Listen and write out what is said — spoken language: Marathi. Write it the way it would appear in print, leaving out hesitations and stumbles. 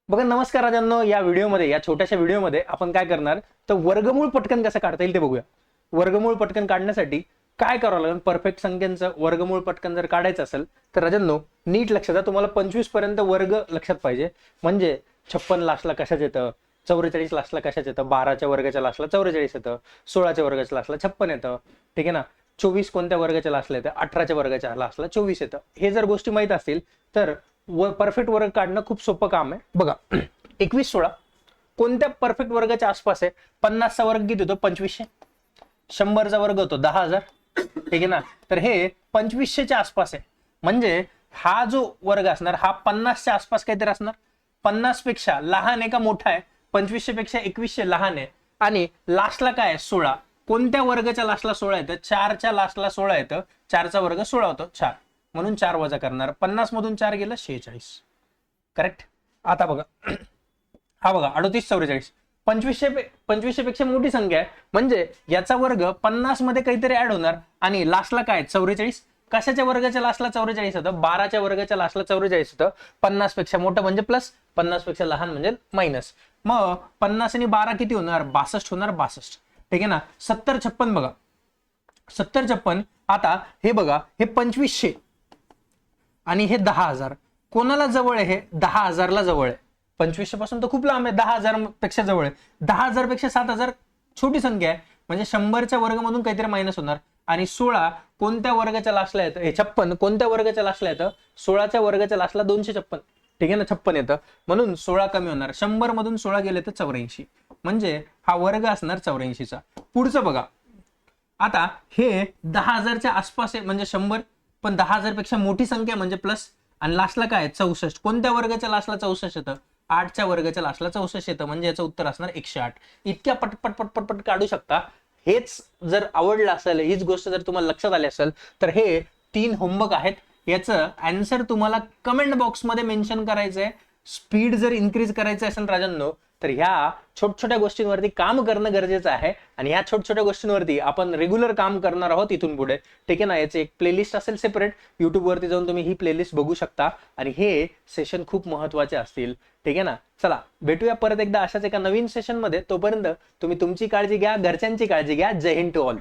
बघा, नमस्कार राजांनो. या व्हिडिओमध्ये, या छोट्याशा व्हिडिओमध्ये आपण काय करणार तर वर्गमूळ पटकन कसं काढता येईल ते बघूया. वर्गमूळ पटकन काढण्यासाठी काय करावं लागेल? परफेक्ट संख्यांचं वर्गमूळ पटकन जर काढायचं असेल तर राजांनो नीट लक्षात द्या. तुम्हाला 25 पर्यंत वर्ग लक्षात पाहिजे. म्हणजे 56 लास्टला कशाच येतं, 44 लास्टला कशाच येतं, 12च्या वर्गाच्या लास्टला 44 येतं, 16च्या वर्गाच्या लास्टला 56 येतं, ठीक आहे ना. 24 कोणत्या वर्गाच्या लास्टला येतं, 18च्या वर्गाच्या लास्टला 24 येतं. हे जर गोष्टी माहित असतील तर परफेक्ट वर्ग काढणं खूप सोपं काम आहे. बघा, 21 16 कोणत्या परफेक्ट वर्गाच्या आसपास आहे? 50चा वर्ग किती होतो? 2500. 100चा वर्ग होतो 10,000, ठीक आहे ना. तर हे 2500च्या आसपास आहे. म्हणजे हा जो वर्ग असणार हा 50च्या आसपास काहीतरी असणार. 50 पेक्षा लहान आहे का मोठा आहे? 2500 पेक्षा 2100 लहान आहे. आणि लास्टला काय आहे? 16. कोणत्या वर्गाच्या लास्टला 16 येतं? 4च्या लास्टला 16 येतं. 4चा वर्ग 16 होतो, 4. म्हणून 4 वजा करणार. 50 मधून 4 गेलं 46. करेक्ट. आता बघा, हा बघा 38 44 2500 पेक्षा मोठी संख्या आहे. म्हणजे याचा वर्ग 50 मध्ये काहीतरी ऍड होणार. आणि लास्टला काय? 44. कशाच्या वर्गाच्या लास्टला 44 होतं? 12च्या वर्गाच्या लास्टला 44 होतं. 50 पेक्षा मोठं म्हणजे प्लस, 50 पेक्षा लहान म्हणजे मायनस. मग 50 आणि 12 किती होणार? 62 होणार. 62, ठीक आहे ना. 70 56 बघा, 70 56. आता हे बघा, हे 2500 आणि हे 10,000 कोणाला जवळ आहे? हे 10,000ला जवळ आहे. 2500 पासून तर खूप लांब आहे, 10,000 पेक्षा जवळ आहे. 10,000 पेक्षा 7,000 छोटी संख्या आहे. म्हणजे 100च्या वर्गामधून काहीतरी मायनस होणार. आणि 16 कोणत्या वर्गाच्या लास्टला येतं? हे 56 कोणत्या वर्गाच्या लास्टला येतं? 16च्या वर्गाच्या लास्टला 256, ठीक आहे ना. 56 येतं. म्हणून 16 कमी होणार. 100 मधून 16 गेले तर 84. म्हणजे हा वर्ग असणार 84चा. पुढचं बघा, आता हे 10,000च्या आसपास आहे म्हणजे 100, पण 10,000 पेक्षा मोठी संख्या म्हणजे प्लस. आणि लास्टला काय? 64. कोणत्या वर्गाच्या लास्टला 64 येतं? 8च्या वर्गाच्या लास्टला 64 येतं. म्हणजे याचं उत्तर असणार 108. इतक्या पटपट पटपट पट काढू शकता. हेच जर आवडलं असेल, हीच गोष्ट जर तुम्हाला लक्षात आली असेल तर हे 3 होमवर्क आहेत. याचं आन्सर तुम्हाला कमेंट बॉक्समध्ये मेन्शन करायचंय. स्पीड जर इन्क्रीज करायचं असेल राजांनो तर ह्या छोट्या गोष्टींवरती काम करणं गरजेचं आहे. आणि ह्या छोट्या गोष्टींवरती आपण रेग्युलर काम करणार आहोत इथून पुढे, ठीक आहे ना. याचे एक प्लेलिस्ट असेल सेपरेट. युट्यूब वरती जाऊन तुम्ही ही प्लेलिस्ट बघू शकता. आणि हे सेशन खूप महत्वाचे असतील, ठीक आहे ना. चला, भेटूया परत एकदा अशाच एका नवीन सेशन मध्ये. तोपर्यंत तुम्ही तुमची काळजी घ्या, घरच्यांची काळजी घ्या. जय हिंद टू ऑल.